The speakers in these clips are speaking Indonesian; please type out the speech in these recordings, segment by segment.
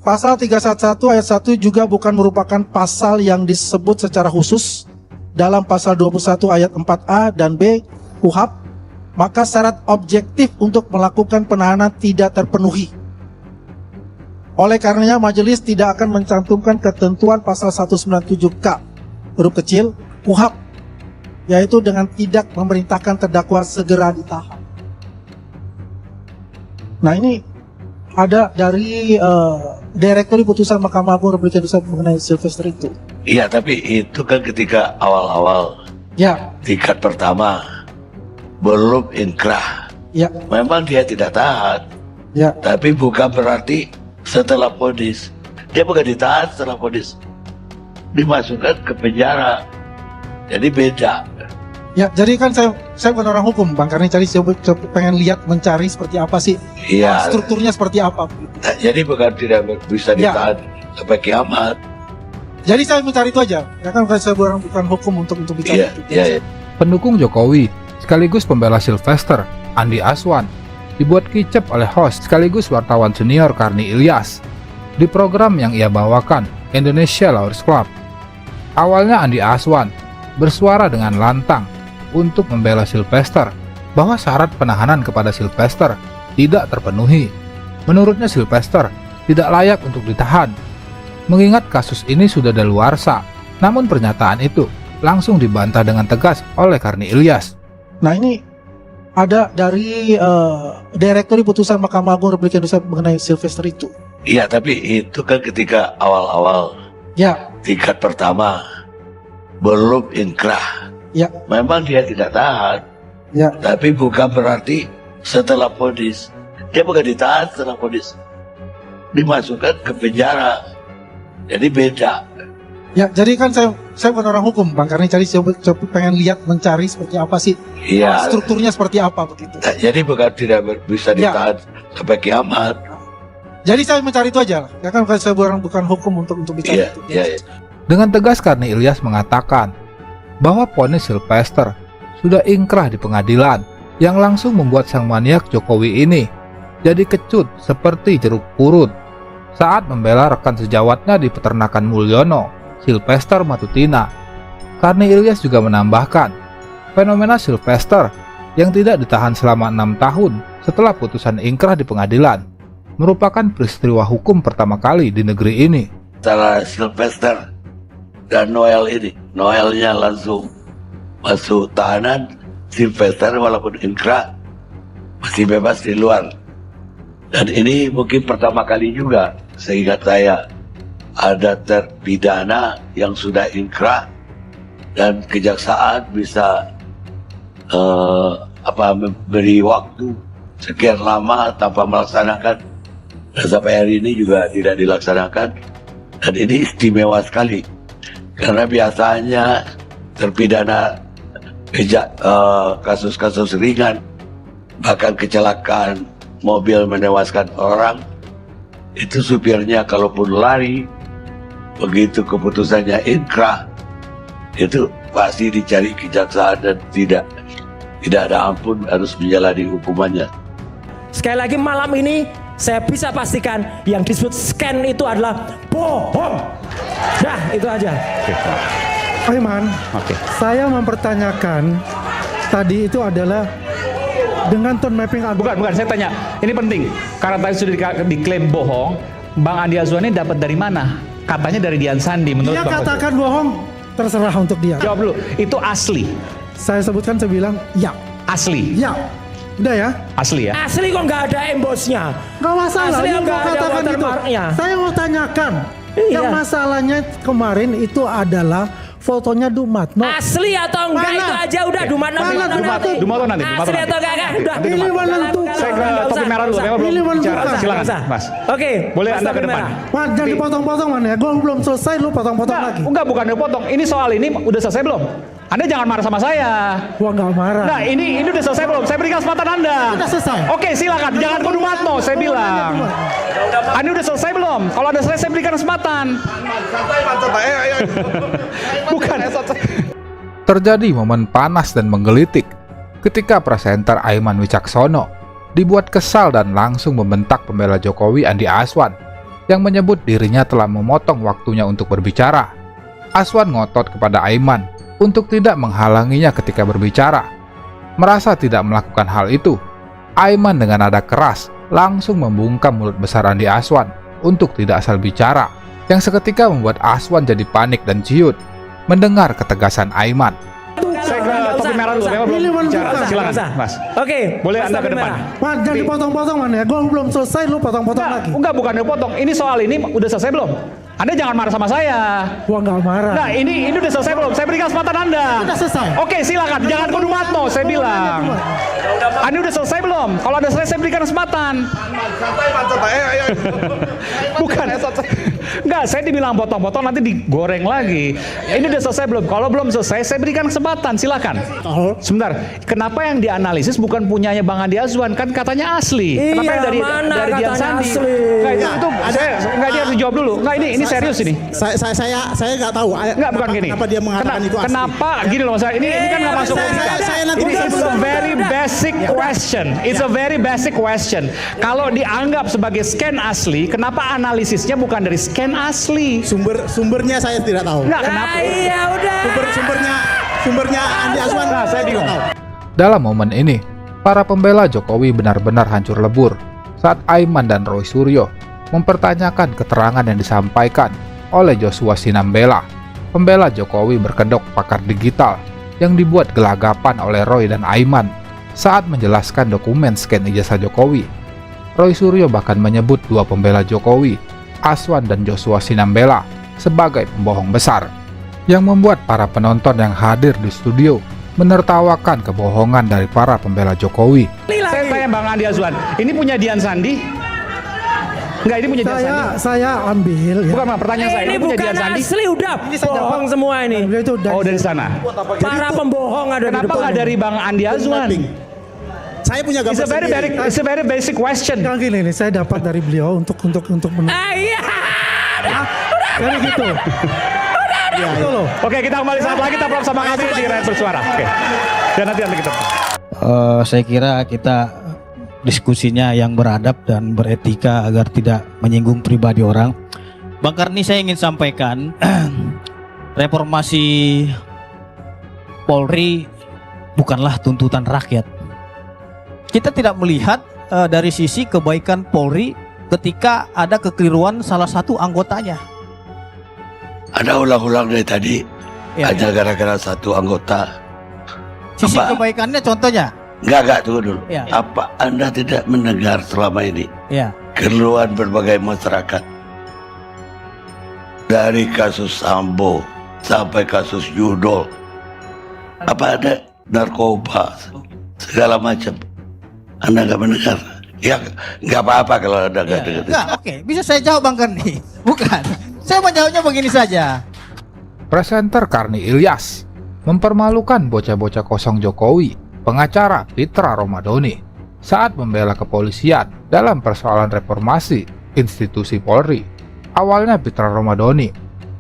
Pasal 311 ayat 1 juga bukan merupakan pasal yang disebut secara khusus dalam pasal 21 ayat 4A dan B KUHP, maka syarat objektif untuk melakukan penahanan tidak terpenuhi. Oleh karenanya majelis tidak akan mencantumkan ketentuan pasal 197K huruf kecil KUHP, yaitu dengan tidak memerintahkan terdakwa segera ditahan. Nah, ini ada dari direktori putusan Mahkamah Agung Republik Indonesia mengenai Sylvester itu. Iya, tapi itu kan ketika awal-awal Ya, tingkat pertama belum inkrah. ya, Memang dia tidak tahan, ya, tapi bukan berarti setelah vonis. Dia bukan ditahan setelah vonis, dimasukkan ke penjara. Jadi beda. ya. Jadi kan saya bukan orang hukum, Bang, karena saya pengen lihat mencari seperti apa sih Iya. strukturnya seperti apa. Nah, jadi bukan tidak bisa Ya. ditahan sampai kiamat. Jadi saya mencari itu aja. Ya kan saya bukan hukum untuk bicara Iya, itu. iya, iya. Pendukung Jokowi sekaligus pembela Sylvester, Andi Aswan, dibuat kicep oleh host sekaligus wartawan senior Karni Ilyas di program yang ia bawakan, Indonesia Lawyers Club. Awalnya Andi Aswan bersuara dengan lantang untuk membela Sylvester bahwa syarat penahanan kepada Sylvester tidak terpenuhi. Menurutnya Sylvester tidak layak untuk ditahan, mengingat kasus ini sudah daluarsa. Namun pernyataan itu langsung dibantah dengan tegas oleh Karni Ilyas. Nah, ini ada dari direktori putusan Mahkamah Agung Republik Indonesia mengenai Sylvester itu. Iya, tapi itu kan ketika awal-awal Ya, tingkat pertama belum inkrah. ya, Memang dia tidak tahan, ya, tapi bukan berarti setelah vonis. Dia bukan ditahan setelah vonis, dimasukkan ke penjara. Jadi beda. ya. Jadi kan saya bukan orang hukum, Bang, karena saya pengen lihat mencari seperti apa sih Iya. strukturnya seperti apa begitu. Nah, jadi bukan tidak bisa Ya. ditahan sampai kiamat. Jadi saya mencari itu aja lah. Ya kan saya bukan hukum untuk bicara Iya, itu. iya, iya. Dengan tegas Karni Ilyas mengatakan bahwa vonis Sylvester sudah ingkrah di pengadilan, yang langsung membuat sang maniak Jokowi ini jadi kecut seperti jeruk purut saat membela rekan sejawatnya di peternakan Mulyono, Sylvester Matutina. Karni Ilyas juga menambahkan, fenomena Sylvester yang tidak ditahan selama 6 tahun setelah putusan ingkrah di pengadilan merupakan peristiwa hukum pertama kali di negeri ini. Antara Sylvester dan Noel ini, Noelnya langsung masuk tahanan, Sylvester walaupun inkrah masih bebas di luar. Dan ini mungkin pertama kali juga seingat saya ada terpidana yang sudah inkrah dan kejaksaan bisa memberi waktu sekian lama tanpa melaksanakan, dan sampai hari ini juga tidak dilaksanakan. Dan ini istimewa sekali karena biasanya terpidana kasus-kasus ringan, bahkan kecelakaan mobil menewaskan orang, itu supirnya kalaupun lari, begitu keputusannya inkrah, itu pasti dicari kejaksaan dan tidak ada ampun, harus menjalani hukumannya. Sekali lagi malam ini saya bisa pastikan yang disebut scan itu adalah bohong. Nah, itu aja. Aiman, saya mempertanyakan tadi itu adalah dengan tone mapping Bukan, saya tanya. Ini penting. Karena tadi sudah diklaim bohong, Bang Andi Aswan ini dapat dari mana? Katanya dari Dian Sandi menurut Dia Bang katakan bohong, terserah untuk dia. Jawab dulu. Itu asli. Saya sebutkan, saya bilang ya, Asli. ya. Udah ya? Asli ya. Asli kok nggak ada embosnya. Gak masalah, Asli dia mau nggak ada katakan itu. watermarknya. Saya mau tanyakan, Iya. yang masalahnya kemarin itu adalah fotonya Dumatno. Asli atau enggak Mana? itu aja udah Dumatno. Mana nanti. Dumatno nanti. Asli atau enggak udah. Ini menentukan. Saya ke topi merah dulu. Saya Ini belum bicara. menentukan. Silakan, Nggak usah. Mas. Oke. Boleh Mas Anda topi ke depan. merah. Wah, jangan dipotong-potong, man ya. Gue belum selesai, lu potong-potong lagi. Enggak, bukan dipotong. Ini soal ini udah selesai belum? Anda jangan marah sama saya. Gua nggak marah. Nah, ini udah selesai belum? Saya berikan kesempatan Anda. Udah selesai. Oke, silakan. Jangan ke Dumatno, saya bilang. Anda udah selesai belum? Kalau Anda selesai, saya berikan kesempatan. Bukan. Terjadi momen panas dan menggelitik ketika presenter Aiman Wicaksono dibuat kesal dan langsung membentak pembela Jokowi Andi Aswan yang menyebut dirinya telah memotong waktunya untuk berbicara. Aswan ngotot kepada Aiman untuk tidak menghalanginya ketika berbicara. Merasa tidak melakukan hal itu, Aiman dengan nada keras langsung membungkam mulut besar Andi Aswan untuk tidak asal bicara, yang seketika membuat Aswan jadi panik dan ciut mendengar ketegasan Aiman. Saya ke topi merah dulu, memang belum bicara. Silakan, Mas. Oke, Boleh Mas Anda topi ke depan. merah. Man, jangan dipotong-potong man ya. Gue belum selesai, lu potong-potong lagi. Enggak, bukan dipotong. Ini soal ini udah selesai belum? Anda jangan marah sama saya. Gua nggak marah. Nah, ini udah selesai belum? Saya berikan kesempatan Anda. Udah selesai. Oke, silakan. Jangan kudu matno, saya bilang. Anda udah selesai belum? Kalau udah selesai, saya berikan kesempatan. Bukan. Enggak, saya dibilang potong-potong nanti digoreng lagi. Ini udah selesai belum? Kalau belum selesai, saya berikan kesempatan. Silakan. Sebentar. Kenapa yang dianalisis bukan punyanya Bang Andi Azwan? Kan katanya asli. Iya, Kenapa yang dari mana Dian katanya Sandi? asli? Enggak, itu saya enggak, dia harus dijawab dulu. Enggak, ini serius ini. Saya nggak tahu. Enggak, bukan gini. Kenapa dia mengatakan itu asli? Kenapa gini loh Mas? Ini kan nggak masuk logika. saya nanti Ini is a very basic question. It's a very basic question. Kalau dianggap sebagai scan asli, kenapa analisisnya bukan dari scan asli? Sumbernya saya tidak tahu. Enggak, kenapa? Iya udah. Sumbernya Andi Azwan. Nah, saya bingung. Dalam momen ini, para pembela Jokowi benar-benar hancur lebur saat Aiman dan Roy Suryo mempertanyakan keterangan yang disampaikan oleh Joshua Sinambela, pembela Jokowi berkedok pakar digital yang dibuat gelagapan oleh Roy dan Aiman saat menjelaskan dokumen scan ijazah Jokowi. Roy Suryo bahkan menyebut dua pembela Jokowi, Aswan dan Joshua Sinambela, sebagai pembohong besar, yang membuat para penonton yang hadir di studio menertawakan kebohongan dari para pembela Jokowi. Saya tanya Bang Andi Azwan, ini punya Dian Sandi? Enggak, ini punya Dian Sandi. Saya ambil ya. Bukan, Bang, pertanyaan saya, Ini ini punya bukan Dian Sandi? asli udah. Bohong semua ini. Itu Oh, dari sana. Para pembohong ada di Kenapa depan. nggak dari Bang Andi Azwan? Saya punya gambar sendiri. It's a very basic question. Yang gini nih, saya dapat dari beliau untuk Iya. Jadi gitu. Gitu loh. Oke, kita kembali saat lagi, kita belum sama kami di Rakyat Bersuara. Oke. Dan nanti kita. Saya kira kita diskusinya yang beradab dan beretika agar tidak menyinggung pribadi orang. Bang Karni, saya ingin sampaikan reformasi Polri bukanlah tuntutan rakyat. Kita tidak melihat dari sisi kebaikan Polri ketika ada kekeliruan salah satu anggotanya. Ada ulang-ulang dari tadi, Ya, hanya gara-gara satu anggota. sisi Apa? kebaikannya contohnya. Enggak, tunggu dulu. Ya. Apa Anda tidak mendengar selama ini Ya, keluhan berbagai masyarakat? Dari kasus Sambo sampai kasus Yudol. Apa ada narkoba, segala macam. Anda nggak mendengar? Ya, nggak apa-apa kalau Anda nggak dengar. enggak, oke, bisa saya jawab Bang Karni. Bukan. Saya menjawabnya begini saja. Presenter Karni Ilyas mempermalukan bocah-bocah kosong Jokowi, pengacara Pitra Romadoni, saat membela kepolisian dalam persoalan reformasi institusi Polri. Awalnya Pitra Romadoni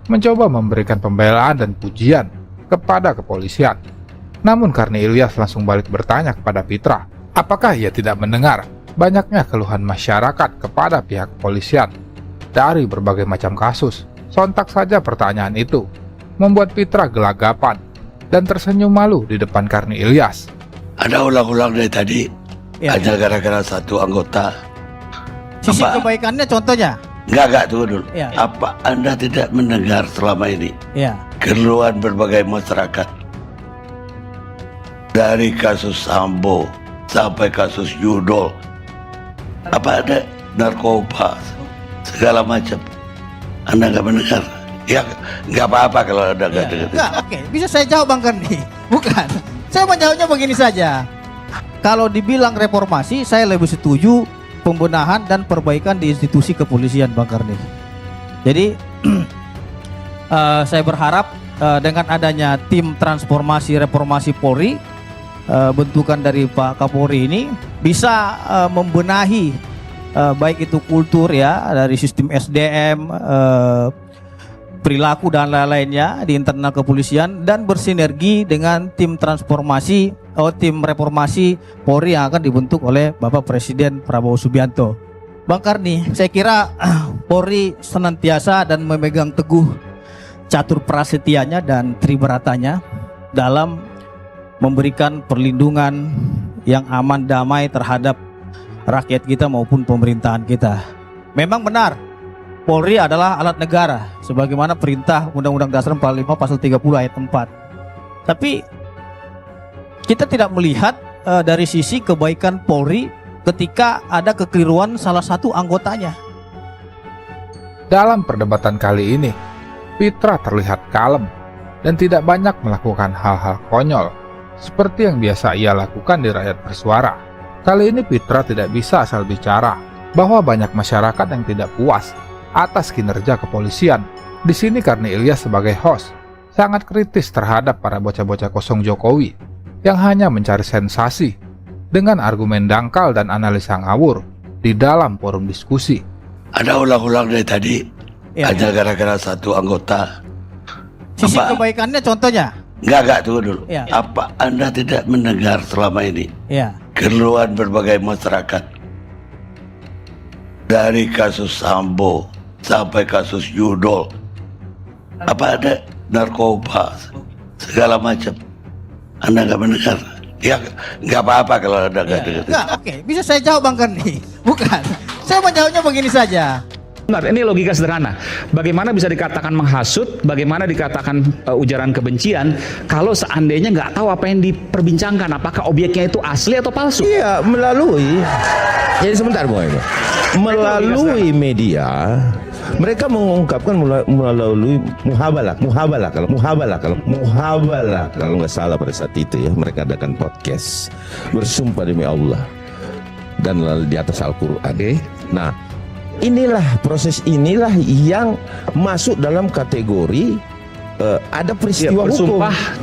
mencoba memberikan pembelaan dan pujian kepada kepolisian. Namun Karni Ilyas langsung balik bertanya kepada Pitra, apakah ia tidak mendengar banyaknya keluhan masyarakat kepada pihak kepolisian dari berbagai macam kasus. Sontak saja pertanyaan itu membuat Pitra gelagapan dan tersenyum malu di depan Karni Ilyas. Ada ulang-ulang dari tadi, Ya. hanya gara-gara satu anggota. Sisi Apa? kebaikannya contohnya. Enggak, tunggu dulu. Ya. Apa Anda tidak mendengar selama ini Ya, keluhan berbagai masyarakat? Dari kasus Sambo sampai kasus Yudol. Apa ada narkoba, segala macam. Anda nggak mendengar? Ya, nggak apa-apa kalau Anda nggak dengar. enggak, oke, bisa saya jawab Bang Karni. Bukan. Saya menjawabnya begini saja. Kalau dibilang reformasi, saya lebih setuju pembenahan dan perbaikan di institusi kepolisian Bang Karni. Jadi saya berharap dengan adanya tim transformasi reformasi Polri, bentukan dari Pak Kapolri ini bisa membenahi baik itu kultur ya, dari sistem SDM, perilaku dan lain-lainnya di internal kepolisian, dan bersinergi dengan tim transformasi tim reformasi Polri yang akan dibentuk oleh Bapak Presiden Prabowo Subianto. Bang Karni, saya kira Polri senantiasa dan memegang teguh catur prasetyanya dan triberatanya dalam memberikan perlindungan yang aman damai terhadap rakyat kita maupun pemerintahan kita. Memang benar, Polri adalah alat negara sebagaimana perintah Undang-Undang Dasar 45 pasal 30 ayat 4. Tapi kita tidak melihat dari sisi kebaikan Polri ketika ada kekeliruan salah satu anggotanya. Dalam perdebatan kali ini, Pitra terlihat kalem dan tidak banyak melakukan hal-hal konyol seperti yang biasa ia lakukan di Rakyat Bersuara. Kali ini Pitra tidak bisa asal bicara bahwa banyak masyarakat yang tidak puas atas kinerja kepolisian. Di sini Karni Ilyas sebagai host sangat kritis terhadap para bocah-bocah kosong Jokowi yang hanya mencari sensasi dengan argumen dangkal dan analisa ngawur di dalam forum diskusi. Ada ulang-ulang dari tadi, Ya. hanya gara-gara satu anggota. Sisi Apa? kebaikannya contohnya. Enggak, tunggu dulu. Ya. Apa Anda tidak mendengar selama ini Ya. keluhan berbagai masyarakat? Dari kasus Sambo sampai kasus Yudol. Apa ada narkoba, segala macam. Anda nggak mendengar? Ya, nggak apa-apa kalau Anda nggak dengar. Enggak, oke. Bisa saya jawab Bang Karni? Bukan. Saya menjawabnya begini saja. Benar, ini logika sederhana. Bagaimana bisa dikatakan menghasut, bagaimana dikatakan ujaran kebencian, kalau seandainya nggak tahu apa yang diperbincangkan, apakah objeknya itu asli atau palsu? Iya, melalui. Jadi sebentar, Boy. Melalui media, mereka mengungkapkan melalui muhabalah kalau nggak salah pada saat itu ya, mereka adakan podcast bersumpah demi Allah dan lalu di atas Al-Quran. Nah, inilah proses inilah yang masuk dalam kategori ada peristiwa hukum.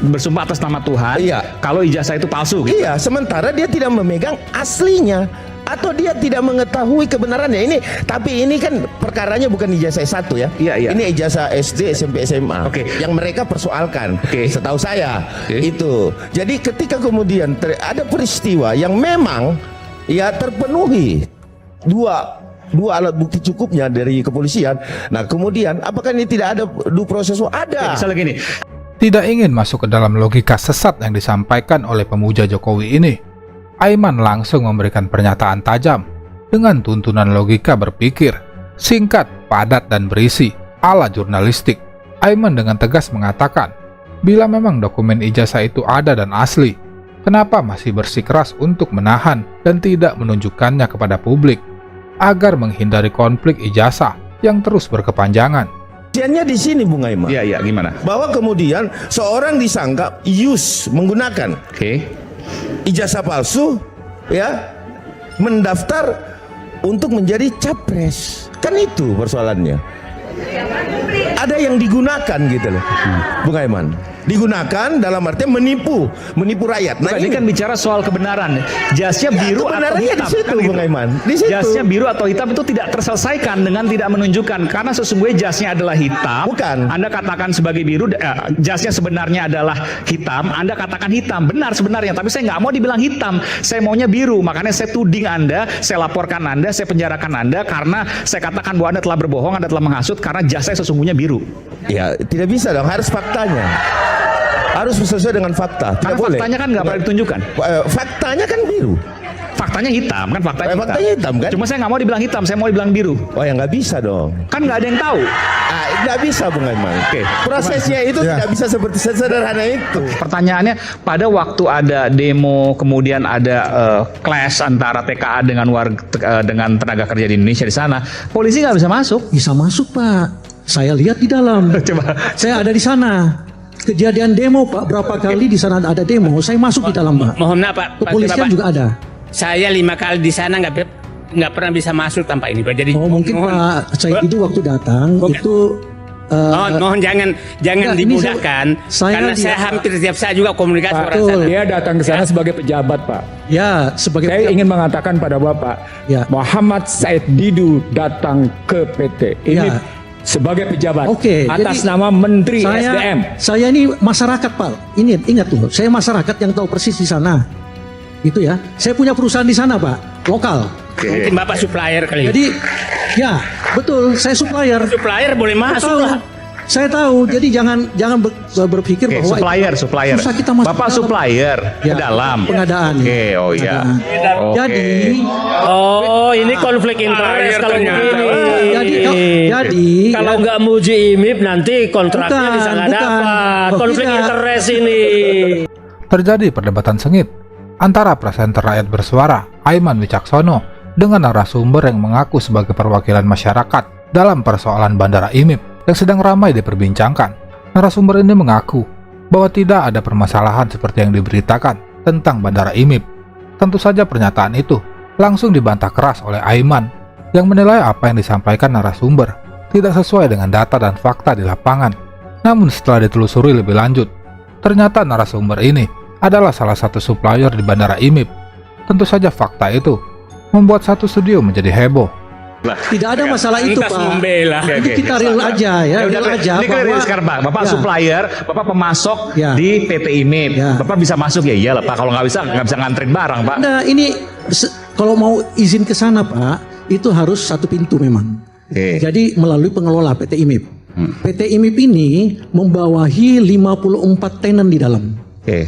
Bersumpah atas nama Tuhan. Iya. Kalau ijazah itu palsu. Gitu. Iya, sementara dia tidak memegang aslinya atau dia tidak mengetahui kebenarannya. Tapi ini kan perkaranya bukan ijazah S1 ya. Iya. Ini ijazah SD, SMP, SMA. Oke. Yang mereka persoalkan. Oke. Setahu saya Oke. itu. Jadi ketika kemudian ada peristiwa yang memang ya terpenuhi dua alat bukti cukupnya dari kepolisian. Nah, kemudian apakah ini tidak ada due process? Ada. Misalnya gini, Tidak ingin masuk ke dalam logika sesat yang disampaikan oleh pemuja Jokowi ini, Aiman langsung memberikan pernyataan tajam dengan tuntunan logika berpikir, singkat, padat, dan berisi, ala jurnalistik. Aiman dengan tegas mengatakan, bila memang dokumen ijazah itu ada dan asli, kenapa masih bersikeras untuk menahan dan tidak menunjukkannya kepada publik, agar menghindari konflik ijazah yang terus berkepanjangan. Kejadiannya di sini, Bung Aiman. iya gimana? Bahwa kemudian seorang disangka menggunakan ijazah palsu ya mendaftar untuk menjadi capres. Kan itu persoalannya. Ada yang digunakan gitu loh. Bung Aiman. Digunakan dalam arti menipu rakyat. Nah, Ini kan bicara soal kebenaran. Jasnya biru atau kebenarannya hitam. di situ, Kan Bung gitu. Aiman. Di situ. Jasnya biru atau hitam itu tidak terselesaikan dengan tidak menunjukkan, karena sesungguhnya jasnya adalah hitam. Bukan. Anda katakan sebagai biru, jasnya sebenarnya adalah hitam. Anda katakan hitam, benar sebenarnya. Tapi saya nggak mau dibilang hitam. Saya maunya biru. Makanya saya tuding Anda, saya laporkan Anda, saya penjarakan Anda karena saya katakan bahwa Anda telah berbohong, Anda telah menghasut karena jasnya sesungguhnya biru. Ya, tidak bisa dong, harus faktanya. Harus sesuai dengan fakta. Tidak Karena boleh. faktanya kan nggak pernah ditunjukkan. Faktanya kan biru. Faktanya hitam kan, Faktanya hitam kan? Cuma saya nggak mau dibilang hitam, saya mau dibilang biru. Oh ya nggak bisa dong. Kan nggak ada yang tahu. Nggak bisa, Bung Aiman. Oke. Prosesnya itu tidak bisa seperti sesederhana itu. Pertanyaannya, pada waktu ada demo, kemudian ada clash antara TKA dengan dengan tenaga kerja di Indonesia di sana, polisi nggak bisa masuk. Bisa masuk, Pak. Saya lihat di dalam. Coba. Saya ada di sana. Kejadian demo, Pak. Berapa kali di sana ada demo. Saya masuk di dalam, Pak. Mohon maaf, Pak. Kepolisian Bapak, juga ada. saya 5 kali di sana nggak pernah bisa masuk tanpa ini, Pak. Jadi Oh, mungkin Pak Said itu waktu datang Bukan. itu mohon jangan enggak, ini dimudahkan saya karena saya lihat, hampir tiap saat juga komunikasi orang Betul. sana. Dia datang ke sana sebagai pejabat, Pak. ya sebagai Saya ingin mengatakan pada Bapak, Ya. Muhammad Said Didu datang ke PT ini Ya. sebagai pejabat Oke, atas jadi nama Menteri SDM. Saya ini masyarakat, Pak. Ingat tuh, saya masyarakat yang tahu persis di sana. Itu ya. Saya punya perusahaan di sana, Pak. Lokal. Mungkin Bapak supplier kali. Jadi ya betul, saya supplier. Supplier boleh masuk lah. Saya tahu, jadi jangan berpikir bahwa supplier. susah kita masuk Bapak dalam. supplier ke Ya, dalam. pengadaan. Oke, oh iya. Pengadaan. Oke. Jadi ini konflik interest kalau begini. jadi Kalau nggak muji IMIP nanti kontraknya bisa nggak dapat. Konflik interest ini. Terjadi perdebatan sengit antara presenter Rakyat Bersuara, Aiman Wicaksono, dengan narasumber yang mengaku sebagai perwakilan masyarakat dalam persoalan Bandara IMIP yang sedang ramai diperbincangkan. Narasumber ini mengaku bahwa tidak ada permasalahan seperti yang diberitakan tentang Bandara IMIP. Tentu saja pernyataan itu langsung dibantah keras oleh Aiman yang menilai apa yang disampaikan narasumber tidak sesuai dengan data dan fakta di lapangan. Namun setelah ditelusuri lebih lanjut, ternyata narasumber ini adalah salah satu supplier di Bandara IMIP. Tentu saja fakta itu membuat satu studio menjadi heboh. tidak ada masalah itu, Pak. Membela. Itu kita real aja ya, real aja. Ini clear sekarang, Pak. Bapak Ya. supplier, Bapak pemasok di PT IMIP. Ya. Bapak bisa masuk ya iyalah, Pak. Kalau nggak bisa ngantrin barang, Pak. Nah, ini kalau mau izin ke sana, Pak, itu harus satu pintu memang. Jadi melalui pengelola PT IMIP. PT IMIP ini membawahi 54 tenan di dalam.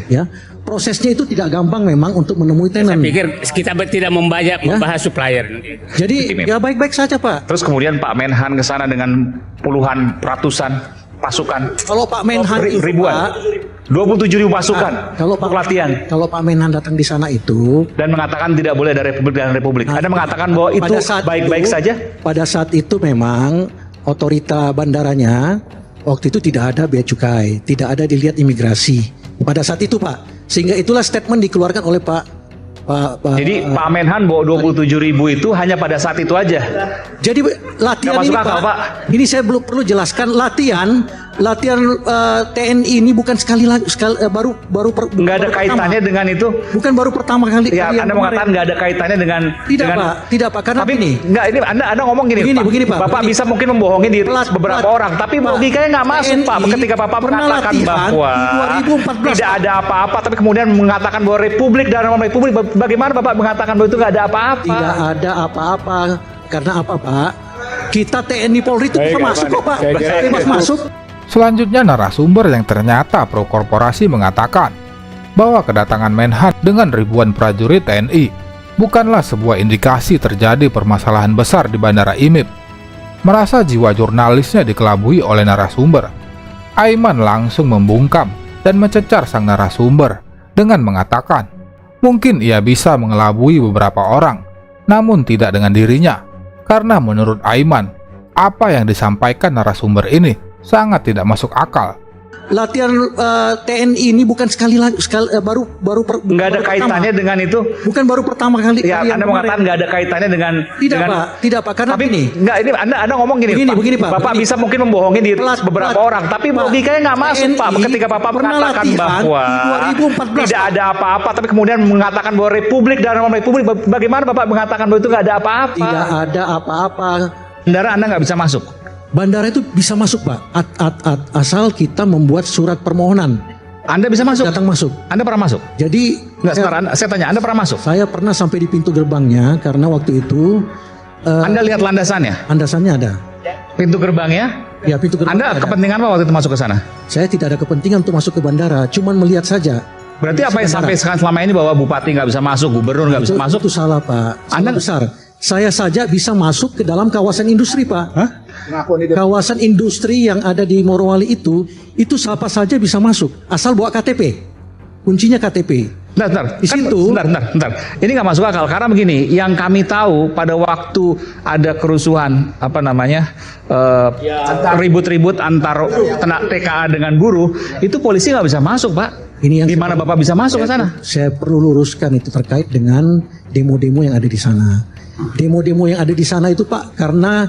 Ya, prosesnya itu tidak gampang memang untuk menemui tenan. Saya pikir kita tidak membahas supplier. Jadi ya baik-baik saja, Pak. Terus kemudian Pak Menhan ke sana dengan puluhan, ratusan pasukan. Kalau Pak Menhan itu, ribuan. Pak, 27.000 pasukan. Kalau Pak latihan. Kalau Pak Menhan datang di sana itu dan mengatakan tidak boleh ada republik dan republik. Anda mengatakan bahwa itu baik-baik saja? Pada saat itu memang otorita bandaranya waktu itu tidak ada bea cukai, tidak ada dilihat imigrasi. Pada saat itu, Pak. Sehingga itulah statement dikeluarkan oleh Pak. Jadi Pak Menhan bawa 27.000 itu hanya pada saat itu aja. Jadi latihan ini, Pak. Ini saya belum perlu jelaskan latihan TNI ini bukan baru nggak ada kaitannya dengan itu. Bukan baru pertama kali. Ya, Anda mengatakan nggak ada kaitannya dengan tidak Pak, karena tapi ini nggak, ini Anda ngomong gini, begini, Pak. Bapak bisa mungkin membohongi diri beberapa orang, tapi logikanya nggak masuk, Pak. Ketika Bapak mengatakan bahwa 2014 tidak ada apa-apa, tapi kemudian mengatakan bahwa republik dan republik, bagaimana Bapak mengatakan bahwa itu nggak ada apa-apa? Tidak ada apa-apa. Karena apa, Pak? Kita TNI Polri itu bisa masuk kok, Pak. Bebas masuk. Selanjutnya narasumber yang ternyata pro korporasi mengatakan bahwa kedatangan Menhan dengan ribuan prajurit TNI bukanlah sebuah indikasi terjadi permasalahan besar di Bandara IMIP. Merasa jiwa jurnalisnya dikelabui oleh narasumber, Aiman langsung membungkam dan mencecar sang narasumber dengan mengatakan mungkin ia bisa mengelabui beberapa orang, namun tidak dengan dirinya, karena menurut Aiman apa yang disampaikan narasumber ini sangat tidak masuk akal. Latihan TNI ini bukan baru nggak ada kaitannya dengan itu. Bukan baru pertama kali. Ya, Anda mengatakan nggak ada kaitannya dengan tidak Pak, karena tapi ini Anda ngomong gini, begini, Pak. Bapak bisa mungkin membohongi diri beberapa orang, tapi logikanya nggak masuk, Pak. Ketika Bapak mengatakan bahwa 2014, tidak ada apa-apa, tapi kemudian mengatakan bahwa republik dan republik, bagaimana Bapak mengatakan bahwa itu nggak ada apa-apa? Tidak ada apa-apa. Bandara Anda nggak bisa masuk. Bandara itu bisa masuk, Pak, asal kita membuat surat permohonan. Anda bisa masuk? Datang masuk. Anda pernah masuk? Jadi saya tanya, Anda pernah masuk? Saya pernah sampai di pintu gerbangnya karena waktu itu Anda lihat landasannya? Landasannya ada. Pintu gerbangnya? Ya, pintu gerbang. Anda kepentingan apa waktu itu masuk ke sana? Saya tidak ada kepentingan untuk masuk ke bandara, cuman melihat saja. Berarti apa yang sampai sekarang selama ini bahwa bupati nggak bisa masuk, gubernur nggak bisa masuk? Itu salah, Pak. Anda besar. Saya saja bisa masuk ke dalam kawasan industri, Pak. Hah? Kawasan industri yang ada di Morowali itu siapa saja bisa masuk, asal bawa KTP. Kuncinya KTP. Bentar. Di situ. Bentar. Ini nggak masuk akal karena begini. Yang kami tahu pada waktu ada kerusuhan ribut-ribut antar TKA dengan buruh, itu polisi nggak bisa masuk, Pak. Ini yang gimana Bapak bisa masuk ke sana? Saya perlu luruskan itu terkait dengan demo-demo yang ada di sana. Demo-demo yang ada di sana itu, Pak, karena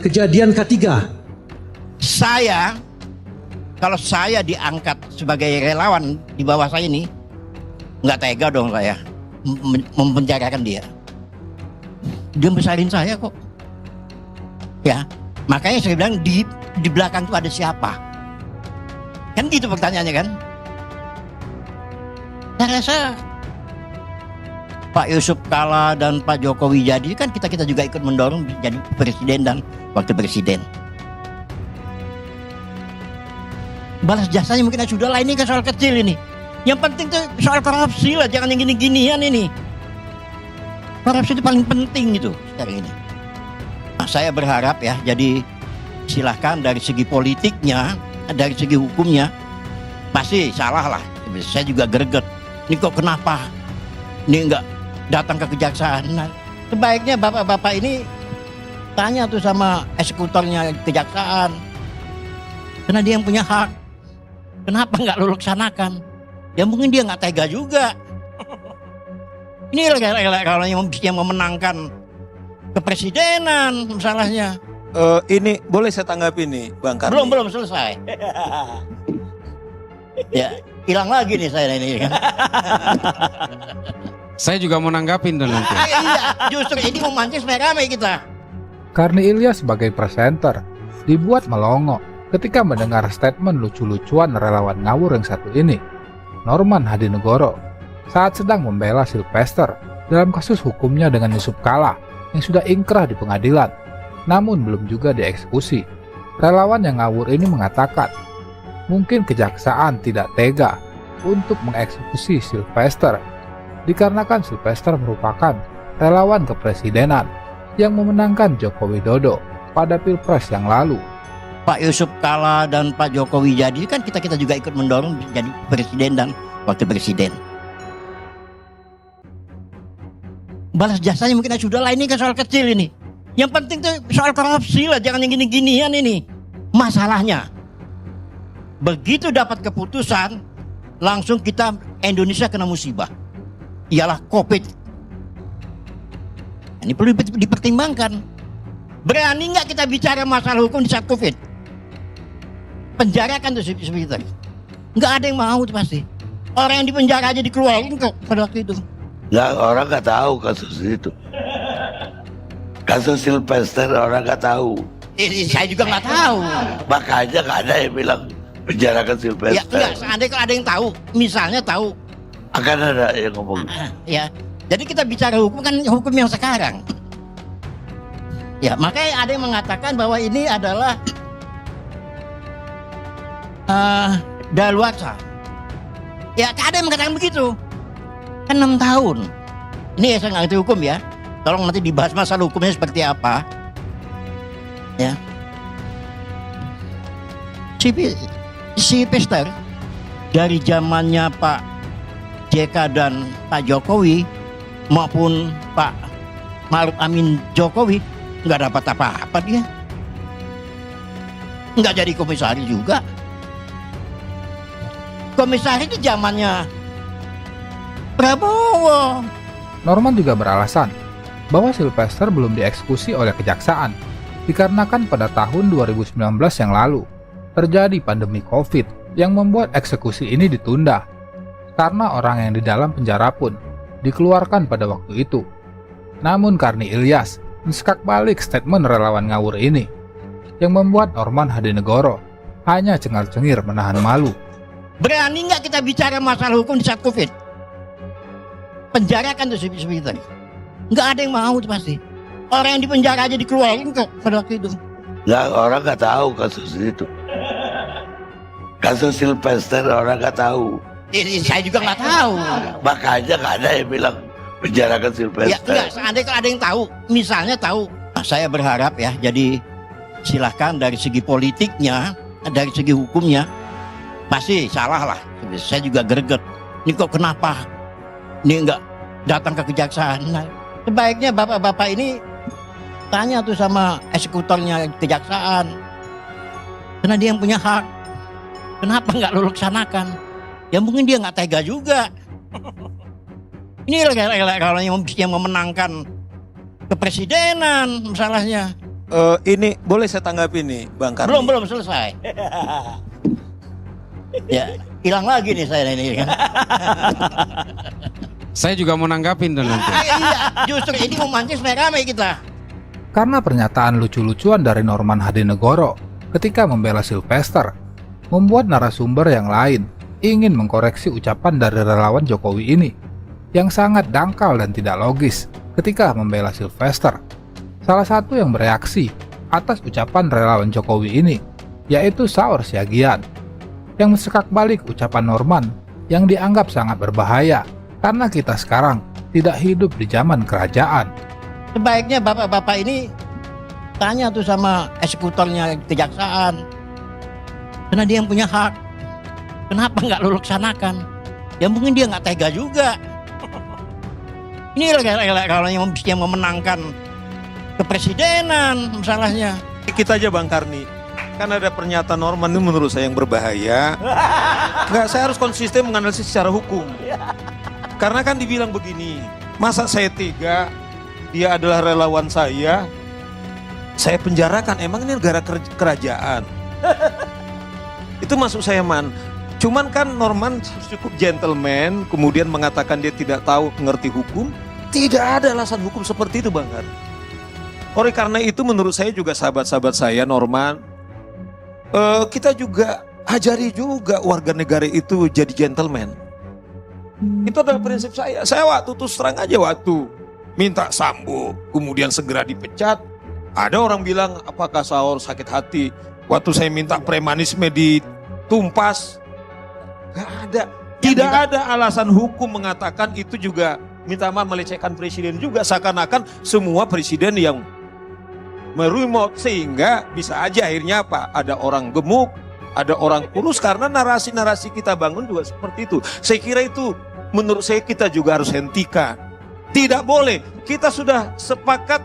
kejadian K3. Kalau saya diangkat sebagai relawan di bawah saya ini, nggak tega dong saya mempenjarakan dia. Dia besarin saya kok. Ya, makanya saya bilang di belakang itu ada siapa? Kan gitu pertanyaannya kan? Saya rasa Pak Yusuf kalah dan Pak Jokowi jadi, kan kita juga ikut mendorong jadi presiden dan wakil presiden. Balas jasanya mungkin sudah lah, ini kan soal kecil ini. Yang penting tuh soal korupsi lah, jangan yang gini-ginian ini. Korupsi itu paling penting itu sekarang ini. Nah, saya berharap ya, jadi silahkan dari segi politiknya, dari segi hukumnya, pasti salah lah. Saya juga greget. Ini kok kenapa? Ini enggak datang ke kejaksaan. Nah, sebaiknya bapak-bapak ini tanya tuh sama eksekutornya kejaksaan. Karena dia yang punya hak. Kenapa nggak lu laksanakan? Ya mungkin dia nggak tega juga. Ini kalau yang memenangkan kepresidenan masalahnya. Ini boleh saya tanggapi nih, Bang Karni? Belum selesai. Ya, hilang lagi nih saya ini. Saya juga mau nanggapin dan nanti. Iya, justru ini memancing supaya ramai kita. Karni Ilyas sebagai presenter dibuat melongo ketika mendengar statement lucu-lucuan relawan ngawur yang satu ini, Norman Hadinegoro, saat sedang membela Sylvester dalam kasus hukumnya dengan Yusuf Kala yang sudah ingkrah di pengadilan, namun belum juga dieksekusi. Relawan yang ngawur ini mengatakan, mungkin kejaksaan tidak tega untuk mengeksekusi Sylvester, dikarenakan Sylvester merupakan relawan kepresidenan yang memenangkan Joko Widodo pada Pilpres yang lalu. Pak Yusuf kalah dan Pak Jokowi jadi, kan kita juga ikut mendorong jadi presiden dan wakil presiden. Balas jasanya mungkin sudah lah, ini kan soal kecil ini. Yang penting tuh soal korupsi lah, jangan yang gini-ginian ini. Masalahnya, begitu dapat keputusan, langsung kita Indonesia kena musibah. Ialah COVID. Ini perlu dipertimbangkan. Berani nggak kita bicara masalah hukum di saat COVID? Penjarakan tuh seperti itu. Nggak ada yang mau tuh pasti. Orang yang di penjara aja dikeluarin kok pada waktu itu. Nggak, orang nggak tahu kasus itu. Kasus Sylvester orang nggak tahu. Saya juga nggak tahu. Makanya nggak ada yang bilang penjarakan Sylvester. Ya enggak, seandainya kalau ada yang tahu, misalnya tahu. Akan ada yang ngomong. Ya, jadi kita bicara hukum kan hukum yang sekarang. Ya, makanya ada yang mengatakan bahwa ini adalah daluarsa. Ya, ada yang mengatakan begitu. Kan 6 tahun. Ini ya, saya nggak ngerti hukum ya. Tolong nanti dibahas masalah hukumnya seperti apa. Ya. Si Pester dari zamannya Pak JK dan Pak Jokowi maupun Pak Maruf Amin Jokowi nggak dapat apa-apa dia. Nggak jadi komisaris juga. Komisaris di zamannya Prabowo. Norman juga beralasan bahwa Sylvester belum dieksekusi oleh kejaksaan dikarenakan pada tahun 2019 yang lalu terjadi pandemi COVID yang membuat eksekusi ini ditunda karena orang yang di dalam penjara pun dikeluarkan pada waktu itu. Namun Karni Ilyas mensekak balik statement relawan ngawur ini yang membuat Norman Hadinegoro hanya cengar-cengir menahan malu. Berani nggak kita bicara masalah hukum di saat COVID? Penjarakan tuh seperti itu. Nggak ada yang mau tuh pasti. Orang yang di penjara aja dikeluarin kok pada waktu itu. Nggak, orang nggak tahu kasus itu. Kasus Sylvester orang nggak tahu. Saya juga nggak tahu. Makanya nggak ada yang bilang penjarakan Sylvester. Ya enggak, seandainya kalau ada yang tahu, misalnya tahu. Nah, saya berharap ya, jadi silahkan dari segi politiknya, dari segi hukumnya, pasti salah lah. Saya juga greget. Ini kok kenapa? Ini enggak datang ke kejaksaan. Nah, sebaiknya bapak-bapak ini tanya tuh sama eksekutornya kejaksaan. Karena dia yang punya hak. Kenapa nggak lu laksanakan? Ya mungkin dia nggak tega juga. Ini kalau yang memenangkan kepresidenan masalahnya. Ini boleh saya tanggapi nih, Bang Karni? Belum selesai. Ya, hilang lagi nih saya ini. Saya juga mau nanggapin dan nanti. Iya, justru ini memancing supaya ramai kita. Karena pernyataan lucu-lucuan dari Norman Hadinegoro ketika membela Sylvester, membuat narasumber yang lain ingin mengkoreksi ucapan dari relawan Jokowi ini. yang sangat dangkal dan tidak logis ketika membela Sylvester. Salah satu yang bereaksi atas ucapan relawan Jokowi ini yaitu Saur Siagian, yang mensekak balik ucapan Norman yang dianggap sangat berbahaya karena kita sekarang tidak hidup di zaman kerajaan. Sebaiknya bapak-bapak ini tanya tuh sama eksekutornya kejaksaan, karena dia yang punya hak. Kenapa nggak lu laksanakan? Ya mungkin dia nggak tega juga. Ini kalau yang memenangkan kepresidenan masalahnya. Kita aja Bang Karni, kan ada pernyataan Norman itu menurut saya yang berbahaya. Nggak, saya harus konsisten menganalisis secara hukum. Karena kan dibilang begini, masa saya tega, dia adalah relawan saya penjarakan, emang ini negara kerajaan. Itu maksud saya, Man. Cuman kan Norman cukup gentleman, kemudian mengatakan dia tidak tahu mengerti hukum. Tidak ada alasan hukum seperti itu, Bang Karni. Oleh karena itu menurut saya juga sahabat-sahabat saya Norman, kita juga ajari juga warga negara itu jadi gentleman. Itu adalah prinsip saya. Saya waktu terus terang aja waktu minta Sambo kemudian segera dipecat, ada orang bilang apakah Saur sakit hati waktu saya minta premanisme ditumpas. Gak ada, tidak ada alasan hukum mengatakan itu juga minta maaf melecehkan presiden juga, seakan-akan semua presiden yang meremote, sehingga bisa aja akhirnya apa, ada orang gemuk, ada orang kurus, karena narasi-narasi kita bangun juga seperti itu. Saya kira itu menurut saya kita juga harus hentikan. Tidak boleh, kita sudah sepakat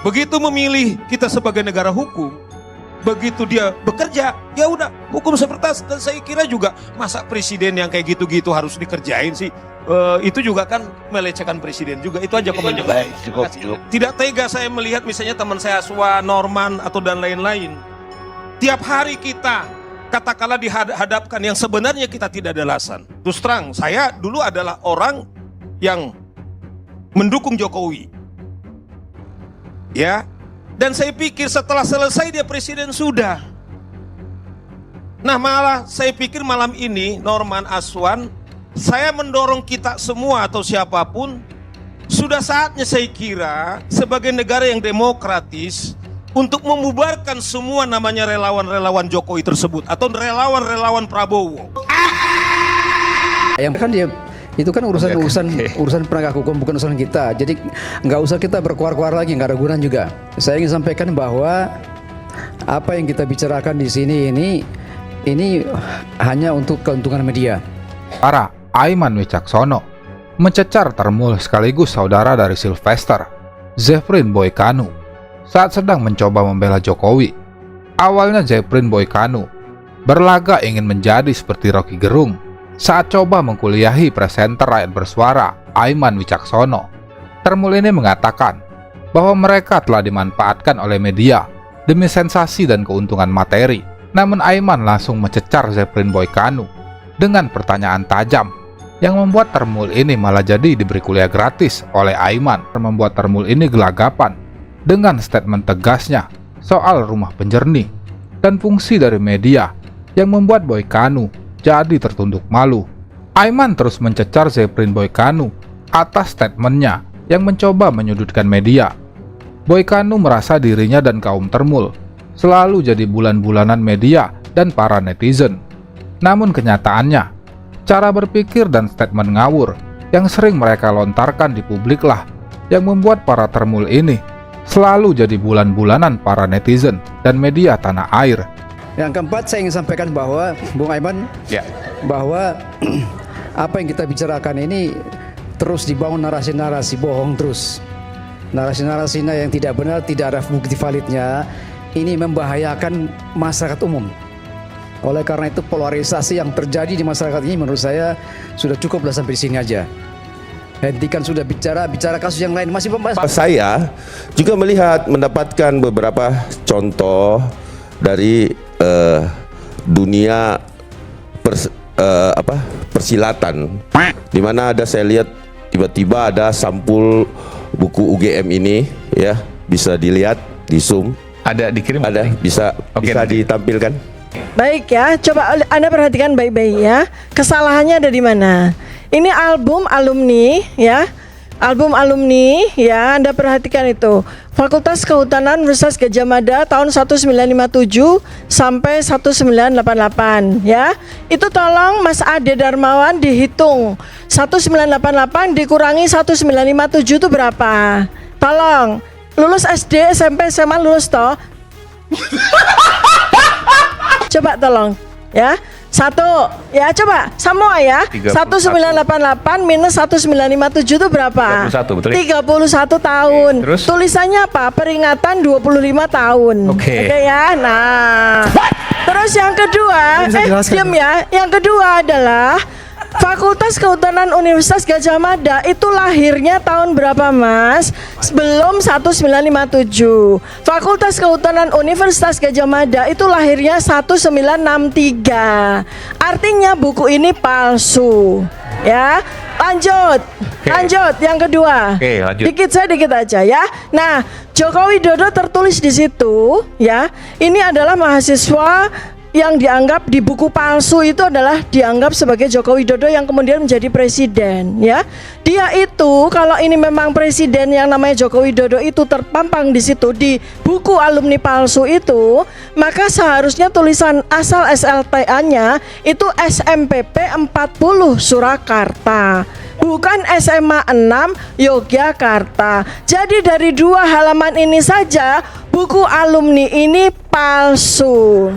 begitu memilih kita sebagai negara hukum, begitu dia bekerja, ya udah hukum seperti. Dan saya kira juga masa presiden yang kayak gitu-gitu harus dikerjain sih. Itu juga kan melecehkan presiden juga. Itu aja komentar. Baik, cukup. Tidak tega saya melihat misalnya teman saya Aswa, Norman atau dan lain-lain. Tiap hari kita katakanlah dihadapkan yang sebenarnya kita tidak ada alasan. Terus terang, saya dulu adalah orang yang mendukung Jokowi. Ya. Dan saya pikir setelah selesai dia presiden sudah. Nah, malah saya pikir malam ini Norman, Aswan, saya mendorong kita semua atau siapapun, sudah saatnya saya kira sebagai negara yang demokratis untuk membubarkan semua namanya relawan-relawan Jokowi tersebut atau relawan-relawan Prabowo. Yang kan dia itu kan urusan penegak hukum, bukan urusan kita. Jadi nggak usah kita berkuar-kuar lagi, nggak ada gunanya juga. Saya ingin sampaikan bahwa apa yang kita bicarakan di sini ini hanya untuk keuntungan media. Para Aiman Wicaksono mencecar termul sekaligus saudara dari Sylvester, Zefrin Boykanu, saat sedang mencoba membela Jokowi. Awalnya Zefrin Boykanu berlaga ingin menjadi seperti Rocky Gerung saat coba mengkuliahi presenter rakyat bersuara Aiman Wicaksono. Termul ini mengatakan bahwa mereka telah dimanfaatkan oleh media demi sensasi dan keuntungan materi. Namun Aiman langsung mencecar Zefrin Boykanu dengan pertanyaan tajam yang membuat Termul ini malah jadi diberi kuliah gratis oleh Aiman. Membuat Termul ini gelagapan dengan statement tegasnya soal rumah penjernih dan fungsi dari media yang membuat Boykanu jadi tertunduk malu. Aiman terus mencecar Zefrin Boykanu atas statementnya yang mencoba menyudutkan media. Boykanu merasa dirinya dan kaum Termul selalu jadi bulan-bulanan media dan para netizen. Namun kenyataannya, cara berpikir dan statement ngawur yang sering mereka lontarkan di publik lah yang membuat para Termul ini selalu jadi bulan-bulanan para netizen dan media tanah air. Yang keempat, saya ingin sampaikan bahwa Bung Aiman, bahwa apa yang kita bicarakan ini terus dibangun narasi-narasi bohong terus. Narasi-narasi yang tidak benar, tidak ada bukti validnya. Ini membahayakan masyarakat umum. Oleh karena itu polarisasi yang terjadi di masyarakat ini menurut saya sudah cukuplah sampai di sini aja. Hentikan sudah bicara kasus yang lain, masih membahas. Saya juga mendapatkan beberapa contoh dari dunia persilatan, di mana ada saya lihat tiba-tiba ada sampul buku UGM ini, ya, bisa dilihat di Zoom. Ada dikirim? Ada, bisa ditampilkan. Baik ya, coba Anda perhatikan baik-baik ya. Kesalahannya ada di mana? Ini album alumni ya. Album alumni ya, Anda perhatikan itu. Fakultas Kehutanan Universitas Gadjah Mada tahun 1957 sampai 1988 ya. Itu tolong Mas Ade Darmawan dihitung. 1988 dikurangi 1957 itu berapa? Tolong. Lulus SD, SMP, SMA lulus toh? Coba tolong ya. Satu, ya coba semua ya. 1988 minus 1957 itu berapa? 31, betul. 31 tahun. Terus? Tulisannya apa? Peringatan 25 tahun. Oke ya. Nah. Terus yang kedua, diam ya. Yang kedua adalah Fakultas Kehutanan Universitas Gadjah Mada itu lahirnya tahun berapa, Mas? Sebelum 1957. Fakultas Kehutanan Universitas Gadjah Mada itu lahirnya 1963. Artinya buku ini palsu. Ya. Lanjut. Lanjut yang kedua. Lanjut. Dikit aja ya. Nah, Joko Widodo tertulis di situ ya. Ini adalah mahasiswa yang dianggap di buku palsu itu adalah dianggap sebagai Joko Widodo yang kemudian menjadi presiden ya. Dia itu kalau ini memang presiden yang namanya Joko Widodo itu terpampang di situ di buku alumni palsu itu, maka seharusnya tulisan asal SLTA-nya itu SMPP 40 Surakarta, bukan SMA 6 Yogyakarta. Jadi dari 2 halaman ini saja buku alumni ini palsu.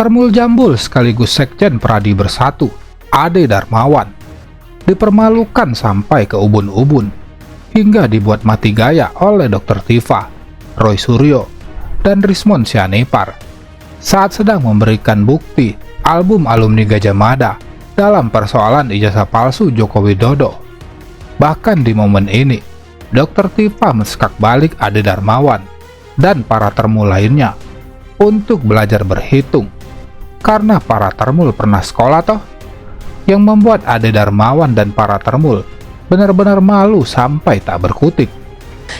Termul Jambul sekaligus Sekjen Pradi Bersatu, Ade Darmawan, dipermalukan sampai ke ubun-ubun, hingga dibuat mati gaya oleh Dr. Tifa, Roy Suryo, dan Rismond Sianipar saat sedang memberikan bukti album alumni Gadjah Mada dalam persoalan ijazah palsu Joko Widodo. Bahkan di momen ini, Dr. Tifa mensekak balik Ade Darmawan dan para termul lainnya untuk belajar berhitung, karena para termul pernah sekolah toh, yang membuat Ade Darmawan dan para termul benar-benar malu sampai tak berkutik.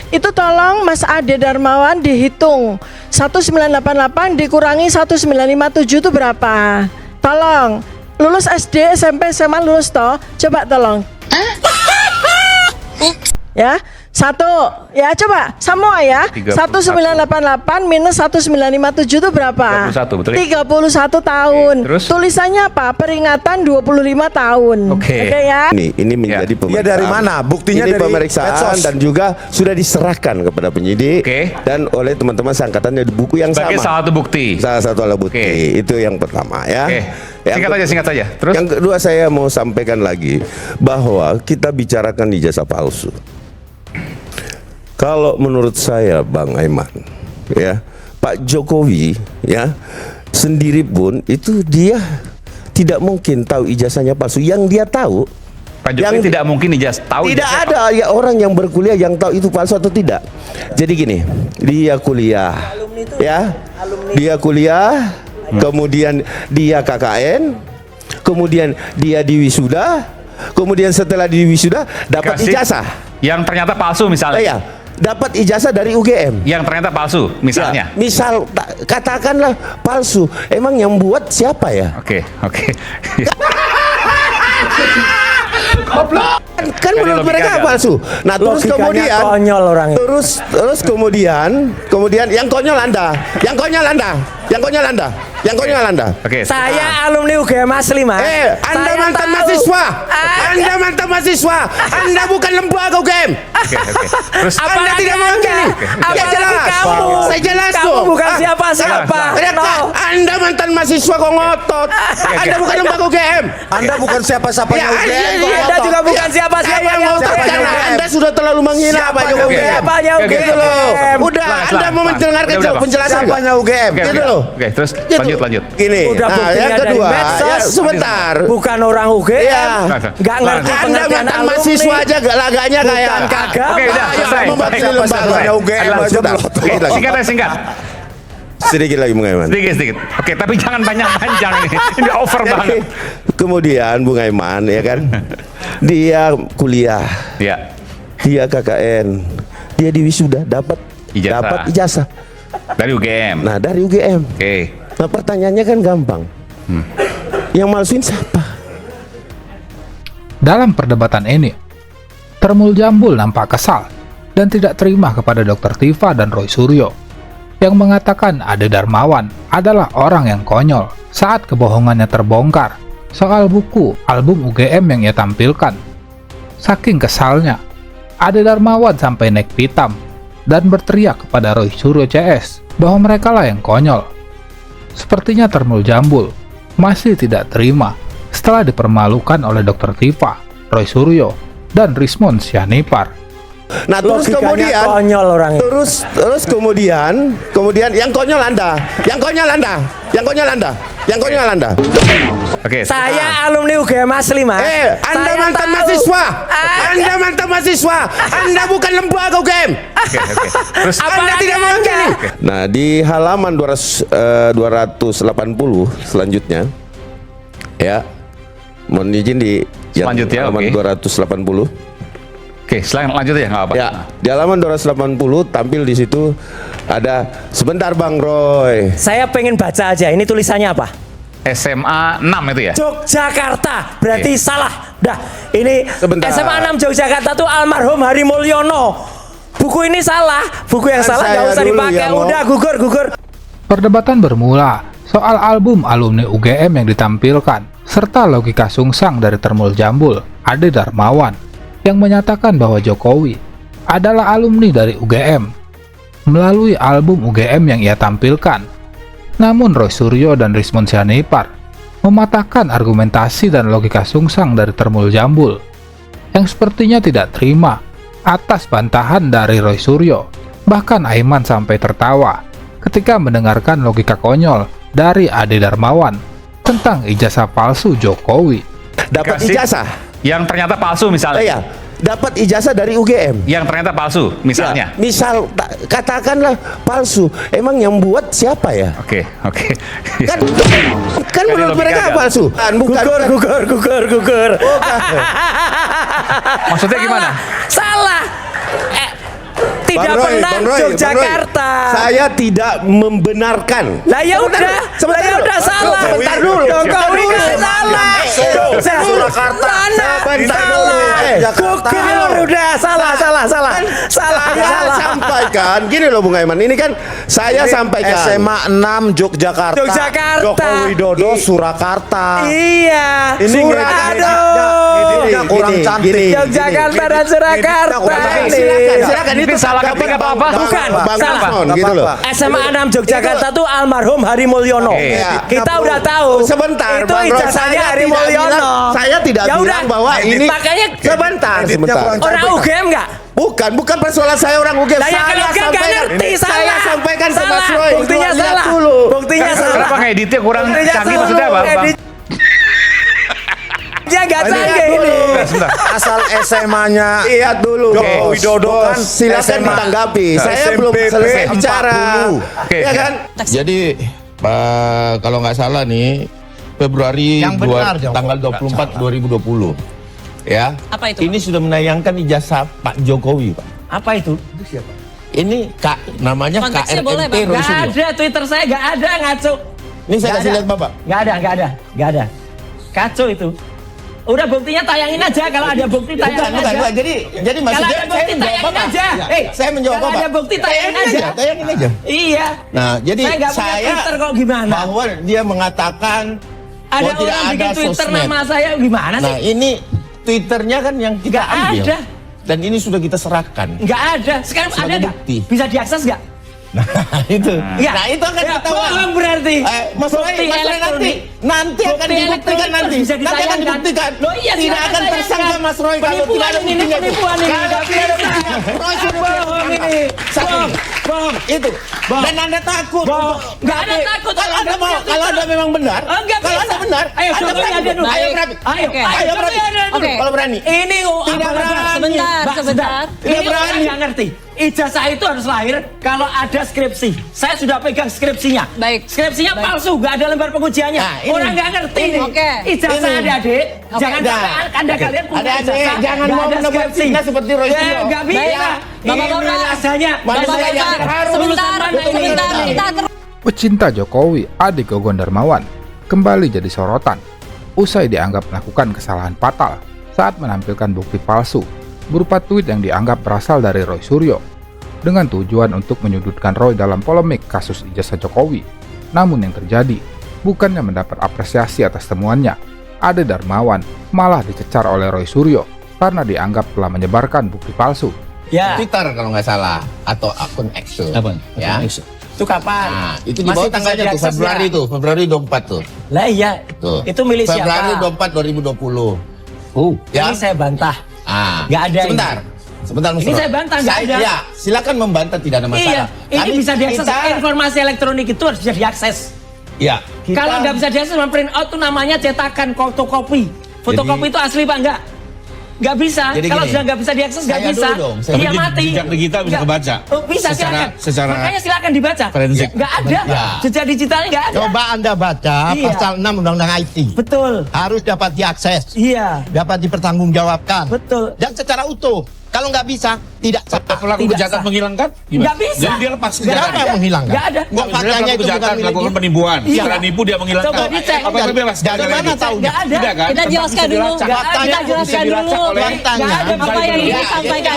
Itu tolong Mas Ade Darmawan dihitung. 1988 dikurangi 1957 itu berapa? Tolong. Lulus SD, SMP, SMA lulus toh? Coba tolong. Ya. Satu, ya coba semua ya. 1988 minus 1957 itu berapa? 31, betul. 31 tahun. Terus? Tulisannya apa? Peringatan 25 tahun. Oke ya. Ini menjadi pemeriksaan. Dia dari mana? Buktinya ini dari pemeriksaan medsos. dan juga sudah diserahkan kepada penyidik dan oleh teman-teman seangkatannya di buku yang Sebagai sama. salah satu bukti. Salah satu alat bukti. Itu yang pertama ya. Singkat saja. Terus? Yang kedua saya mau sampaikan lagi bahwa kita bicarakan ijazah palsu. Kalau menurut saya Bang Aiman ya, Pak Jokowi ya sendiri pun itu dia tidak mungkin tahu ijazahnya palsu. Yang dia tahu Pak Jokowi tidak mungkin tahu tidak ada ya orang yang berkuliah yang tahu itu palsu atau tidak. Jadi gini, dia kuliah ya, dia kuliah, kemudian dia KKN, kemudian dia diwisuda, kemudian setelah diwisuda dapat ijazah yang ternyata palsu misalnya. Ya, dapat ijazah dari UGM yang ternyata palsu misalnya. Ya, misal katakanlah palsu, emang yang buat siapa ya? Oke. Kan menurut mereka palsu. Nah, terus kemudian konyol orang itu. Terus kemudian yang konyol Anda. Oke. Saya alumni UGM asli, Mas. Anda mantan mahasiswa. Anda bukan lembaga UGM. Oke. Terus Anda tidak mewakili. Ya jelas. Saya jelas kamu tuh. bukan siapa-siapa. Anda mantan mahasiswa kok ngotot. Anda bukan lembaga UGM. Anda bukan siapa-siapanya UGM. Anda juga bukan siapa-siapanya UGM. Anda sudah terlalu menghina Pak Jokowi. Siapanya Gitu loh. Udah, Anda mau mendengarkan penjelasan Siapanya UGM. Gitu loh. Oke, terus lanjut. Gini. Udah Nah, buktinya yang dari kedua, medsos. ya, sebentar. Bukan orang UGM. Iya. Nggak ngerti Anda pengertian mantan alumni. mahasiswa aja lagaknya kayak Bukan kagak. Oke, udah selesai. membakili lembaga UGM aja belum. Singkat. Sedikit lagi Bung Aiman. Sedikit. Oke, tapi jangan panjang ini. Ini over banget. Kemudian Bung Aiman ya kan, dia kuliah, Ya. dia KKN, dia diwisuda dapat ijazah Dari UGM. Nah dari UGM. Oke. Nah pertanyaannya kan gampang. Yang malsuin siapa? Dalam perdebatan ini, Termul Jambul nampak kesal dan tidak terima kepada Dr. Tiva dan Roy Suryo yang mengatakan Ade Darmawan adalah orang yang konyol saat kebohongannya terbongkar soal buku album UGM yang ia tampilkan. Saking kesalnya, Ade Darmawan sampai naik pitam dan berteriak kepada Roy Suryo CS bahwa mereka lah yang konyol. Sepertinya Termul Jambul masih tidak terima setelah dipermalukan oleh Dr. Tiva, Roy Suryo, dan Rismond Sianipar. Nah terus kemudian konyol orang itu. terus kemudian yang konyol Anda. Oke. Saya alumni UGM asli, Mas. Anda Saya mantan tahu. mahasiswa. Anda mantan mahasiswa. Anda bukan lembaga UGM. Terus Anda tidak mewakili. Nah, di halaman 280 selanjutnya ya. Mohon izin di Selanjutnya, halaman oke. 280. Oke, lanjut ya, nggak apa. Ya, di halaman 280 tampil di situ ada sebentar Bang Roy. Saya pengen baca aja. Ini tulisannya apa? SMA 6 itu ya? Yogyakarta. Berarti salah. Dah, ini Sebentar. SMA 6 Yogyakarta tuh almarhum Hari Mulyono. Buku ini salah. Buku yang salah nggak usah dipakai. Udah gugur. Perdebatan bermula soal album alumni UGM yang ditampilkan, serta logika sungsang dari Termul Jambul, Ade Darmawan, yang menyatakan bahwa Jokowi adalah alumni dari UGM melalui album UGM yang ia tampilkan. Namun Roy Suryo dan Rismond Sianipar mematahkan argumentasi dan logika sungsang dari Termul Jambul, yang sepertinya tidak terima atas bantahan dari Roy Suryo. Bahkan Aiman sampai tertawa ketika mendengarkan logika konyol dari Ade Darmawan tentang ijazah palsu Jokowi. Dapat ijazah yang ternyata palsu misalnya. Iya, dapat ijazah dari UGM yang ternyata palsu misalnya. Ya, misal katakanlah palsu. Emang yang buat siapa ya? Oke. Kan menurut mereka palsu. Gugur. Maksudnya gimana? Salah. Tidak pernah Bang Roy, Yogyakarta. Saya tidak membenarkan. Lah ya udah salah. Sebentar dulu. Jokowi kan salah. Surakarta. Sebentar dulu. Gugur udah salah. Saya sampaikan gini loh Bung Aiman. Ini kan saya sampaikan SMA 6 Yogyakarta. Jokowi Widodo Surakarta. Iya. Ini Aduh. kurang cantik. Yogyakarta dan Surakarta. Silakan itu salah ketik atau apa? Bukan, salah. Gitu loh. SMA 6 Yogyakarta tuh almarhum Hari Mulyono. Kita udah tahu. Sebentar, itu Bang Roy, ijazahnya Hari tidak Mulyono. bilang- saya tidak Ya bilang udah, bahwa ini makanya sebentar. orang UGM nggak? Bukan persoalan saya orang UGM. Lah ya kalau UGM nggak ngerti, saya sampaikan ke Mas salah. Roy. Buktinya Lihat salah. dulu. Buktinya salah. Kenapa ngeditnya kurang Buktinya canggih salah. maksudnya apa? Bang? Dia nggak canggih ini. Asal SMA-nya Lihat dulu. Jokowi Widodo kan Silakan ditanggapi. Saya belum selesai bicara. Ya kan? Jadi kalau nggak salah nih Februari tanggal 24 2020 ya. Apa itu? Ini sudah menayangkan ijazah Pak Jokowi, Pak. Apa itu? Ini namanya Konteksnya boleh, KRMP Bang. Nggak Roy Suryo. ada, Twitter saya nggak ada, ngaco. Ini saya Nggak kasih ada. lihat Bapak. Nggak ada. Kacau itu. Udah buktinya tayangin aja, kalau ada bukti tayangin aja. Bukan. Jadi Kalau maksudnya ada bukti tayangin aja. Saya menjawab Kalau Bapak. ada bukti tayangin aja. Tayangin aja. Iya. Nah, jadi Saya nggak punya Twitter kok gimana? bahwa dia mengatakan Ada bahwa tidak orang ada bikin Twitter sosmed. nama saya gimana sih? Nah, ini Twitternya kan yang kita Nggak ambil. ada. Dan ini sudah kita serahkan. Nggak ada. Sekarang ada Sebagai nggak? bukti. Bisa diakses nggak? Itu. Iya. Nah, itu akan Ya, ketahuan. bohong berarti. Mas Roy, Bukti elektronik. nanti akan Bukti dibuktikan elektronik nanti. bisa Nanti akan ditayangkan. dibuktikan. Loh iya, tidak silakan akan tersangka tayangkan. Mas Roy kalau tidak ada Penipuan ini, buktinya. penipuan ini. Kalau Nggak tidak ada bisa. buktinya. Roy sudah Bohong ini. Bohong. Itu. Dan Anda takut. Bohong. Nggak ada takut. Kalau Anda mau, kalau Anda memang benar. Enggak Kalau bisa. Anda benar. Ayo, Anda Jokowi berani. ada dulu. Ayo berani. Ayo, Ayo berani. Oke. Kalau berani. Ini Tidak apa-apa. berani. Sebentar. Tidak Ini orang berani. nggak ngerti. Ijazah itu harus lahir kalau ada skripsi. Saya sudah pegang skripsinya. Baik. Skripsinya Baik. palsu, nggak ada lembar pengujiannya. Nah, ini. Orang nggak ngerti Ini. ini. Oke. Ijazah Ini. adik-adik. Oke. Jangan Nah. sampai anda kalian punya Adik-adik, ijazah. jangan nggak mau ada mendapat skripsi. fitnah seperti Roy Suryo. Nggak bisa. Baik. Bapak-bapak. Ini ijazahnya. Bapak-bapak. Harus Sebentar. lulusan mana ini? Kita Pecinta Jokowi, Ade Gogon Darmawan, kembali jadi sorotan usai dianggap melakukan kesalahan fatal saat menampilkan bukti palsu berupa tweet yang dianggap berasal dari Roy Suryo dengan tujuan untuk menyudutkan Roy dalam polemik kasus ijazah Jokowi. Namun yang terjadi bukannya mendapat apresiasi atas temuannya, Ade Darmawan malah dicecar oleh Roy Suryo karena dianggap telah menyebarkan bukti palsu. Ya. Twitter kalau nggak salah atau akun X. Apa? Ya. Itu kapan? Nah, itu di bawah tanggalnya tuh Februari 24 tuh. Lah iya. Tuh. Itu milik Februari siapa? 24 2020. Ini saya bantah. Nggak ada. Sebentar, Ini saya bantah, nggak ada. Ya, silakan membantah, tidak ada masalah. Iya, ini bisa diakses. Informasi elektronik itu harus bisa diakses. Ya. Kalau nggak bisa diakses, print out itu namanya cetakan fotokopi. Fotokopi itu asli Pak, enggak? Nggak bisa. Kalau sudah nggak bisa diakses, nggak bisa. Dia mati. Jejak digital bisa kebaca. Oh, bisa silakan. Makanya silakan dibaca. Forensik. Nggak ada. Jejak digitalnya nggak ada. Coba Anda baca pasal 6 Undang-Undang IT. Betul. Harus dapat diakses. Iya. Dapat dipertanggungjawabkan. Betul. Dan secara utuh. Kalau nggak bisa, tidak sah. Pelaku kejahatan menghilangkan? Nggak bisa. Jadi dia lepas Siapa yang menghilangkan? Nggak ada. Nggak, faktanya itu bukan kejahatan milik melakukan dia. penipuan. Iya. Setelah nipu dia menghilangkan. Coba dicek. Apa itu bebas? Dari mana tahu? Nggak ada. Tidak kan? Kita jelaskan dulu. Faktanya Kita jelaskan bisa dulu. dilacak oleh faktanya. Apa yang ingin disampaikan?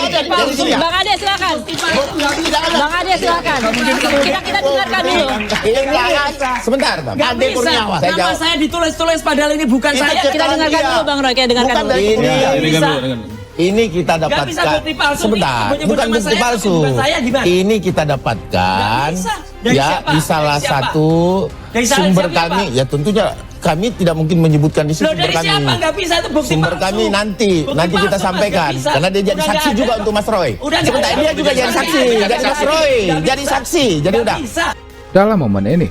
Bang Ade silakan. Bang Ade silakan. Kita dengarkan dulu. Sebentar, Bang. Nggak Ade bisa. Kurniawan. Nama saya ditulis-tulis padahal ini bukan saya. Kita dengarkan dulu Bang Roy, kita dengarkan Bukan dulu. dari Nggak bisa. Ini kita Nggak dapatkan. bisa bukti palsu. Sebentar, Menyebut bukan nama bukti saya, palsu. bukan saya, gimana? Ini kita dapatkan Nggak bisa. Dari ya siapa? di salah Dari siapa? satu Dari salah sumber siapa, kami. Pak? Ya tentunya kami tidak mungkin menyebutkan di sini Loh, sumber dari kami. siapa? Nggak bisa, itu bukti Sumber palsu. kami nanti Bukti kita palsu, sampaikan Mas, nggak bisa. karena dia jadi Udah saksi nggak juga ada. untuk Mas Roy. Udah nggak Sebentar ada. dia juga jadi saksi, jadi Mas Roy, jadi saksi. Jadi udah. Dalam momen ini,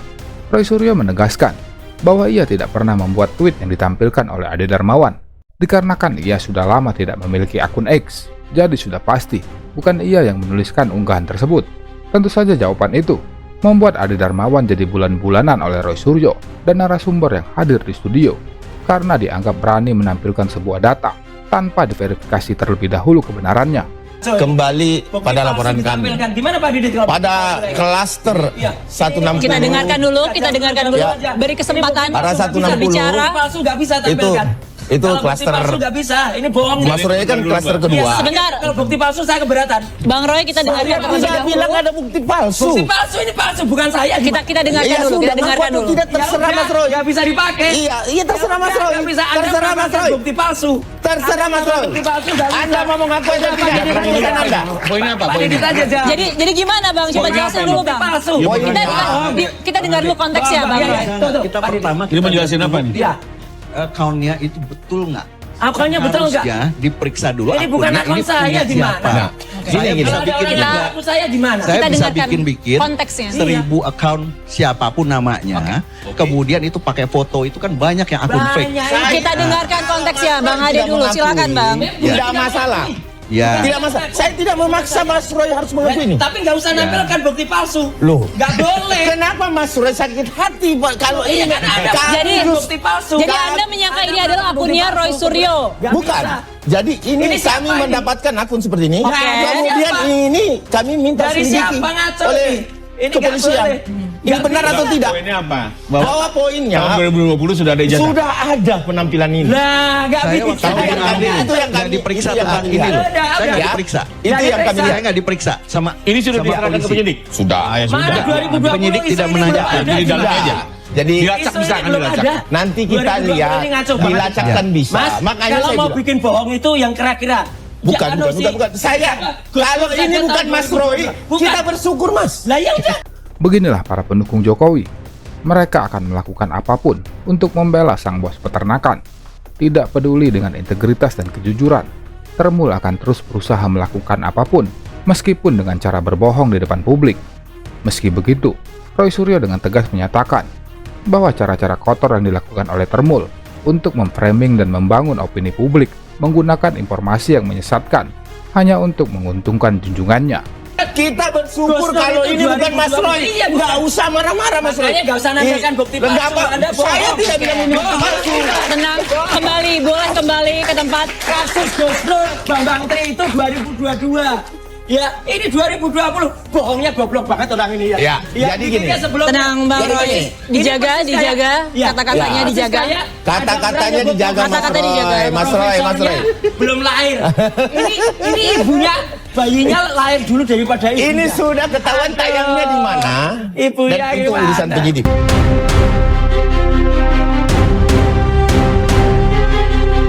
Roy Suryo menegaskan bahwa ia tidak pernah membuat tweet yang ditampilkan oleh Ade Darmawan dikarenakan ia sudah lama tidak memiliki akun X. Jadi sudah pasti bukan ia yang menuliskan unggahan tersebut. Tentu saja jawaban itu membuat Ade Darmawan jadi bulan-bulanan oleh Roy Suryo dan narasumber yang hadir di studio karena dianggap berani menampilkan sebuah data tanpa diverifikasi terlebih dahulu kebenarannya. Kembali pada laporan kami. Gimana Pak Didit? Pada klaster 160. Kita dengarkan dulu. Beri kesempatan Para bisa 160. bicara. Palsu nggak bisa tampilkan. Itu Kalau bukti klaster. palsu nggak bisa. Ini bohong. Mas Roy kan klaster kedua. Iya, Sebentar. Kalau bukti palsu saya keberatan. Bang Roy kita dengarkan terlebih Saya dahulu. bilang ada bukti palsu. Bukti palsu ini palsu bukan saya. Kita dengarkan Iya, dulu, sudah, kita dengarkan Mas, dulu. tidak terserah Mas Roy. Nggak bisa dipakai. Iya terserah Mas Roy. Nggak bisa. Terserah Mas Roy. Bukti palsu. Terserah Mas Roy. Bukti palsu nggak bisa. Anda mau mengaku atau tidak? Pertanyaan Anda. Poinnya apa? Pak Didit aja jawab. Jadi gimana Bang? Coba jelasin dulu Bang. Palsu. Kita dengar dulu konteksnya Bang Roy. Kita pertama Ini menjelasin apa nih? Iya. akunnya itu betul nggak? Akunnya betul nggak? Harusnya diperiksa dulu. Ini bukan akunnya akun ini saya punya di mana? siapa. Saya bisa bikin Kita juga. akun saya di mana? Saya Kita bisa dengarkan bikin konteksnya. 1000 akun siapapun namanya. Kemudian itu pakai foto itu kan banyak yang akun fake. Kita dengarkan konteksnya Bang Ade dulu. Silakan Bang. Tidak masalah. Ya. Tidak masalah. Saya tidak memaksa Mas Roy harus mengakui ini. Tapi nggak usah nampilkan bukti palsu. Loh, Nggak boleh. kenapa Mas Roy sakit hati Pak kalau Iya, ini? kan ada Jadi bukti palsu. Jadi Anda menyangka ini adalah akunnya Roy Suryo. Bukan. Jadi ini Ini siapa kami ini? mendapatkan akun seperti ini. Oke. Kemudian Siapa? ini kami minta Dari selidiki siapa ngaco oleh ini? Ini nggak kepolisian. boleh. Ini Nggak benar bisa. atau tidak? Poinnya apa? Bahwa poinnya Tahun 2020 sudah ada ijazah. sudah ada penampilan ini. Nah, nggak Saya bisa. waktu itu yang nggak kami- diperiksa itu yang tentang kami ini lihat. loh. Udah, Saya udah. nggak diperiksa. Itu yang kami diperiksa. Saya nggak diperiksa sama Ini sudah sama diserahkan ke polisi. penyidik. Sudah. Ya Mana sudah. 2020 Penyidik isu tidak ini belum menanyakan. ada. Di dalamnya aja. Jadi Dilacak Isu bisa ini kan belum dilacak. ada. nanti kita 2020 lihat ini ngaco banget. dilacakkan bisa. Mas, Makanya kalau saya mau bilang. bikin bohong itu yang kira-kira. Bukan, Ya, bukan. Saya kalau ini bukan Mas Roy, kita bersyukur Mas. Lah ya udah. Beginilah para pendukung Jokowi. Mereka akan melakukan apapun untuk membela sang bos peternakan. Tidak peduli dengan integritas dan kejujuran, Termul akan terus berusaha melakukan apapun, meskipun dengan cara berbohong di depan publik. Meski begitu, Roy Suryo dengan tegas menyatakan bahwa cara-cara kotor yang dilakukan oleh Termul untuk memframing dan membangun opini publik menggunakan informasi yang menyesatkan hanya untuk menguntungkan junjungannya. Kita bersyukur Gus Dur kalau itu ini bukan Mas 2020. Roy. Iya, bukan. Nggak usah marah-marah Mas Roy. Makanya nggak usah nampilkan bukti palsu. Anda bohong. Saya tidak bilang ini bukti palsu. Tenang, boleh kembali ke tempat. Kasus Gus Dur Bambang Tri itu 2022. Ya, ini 2020 bohongnya goblok banget orang ini ya. Ya, jadi gini. Tenang Bang Roy, dijaga kata-katanya dijaga. Kata-katanya dijaga Mas Roy. Belum lahir. Ini ibunya, bayinya lahir dulu daripada ibunya. Ini sudah ketahuan tayangnya di mana. Ibunya dan itu gimana? urusan penyidik.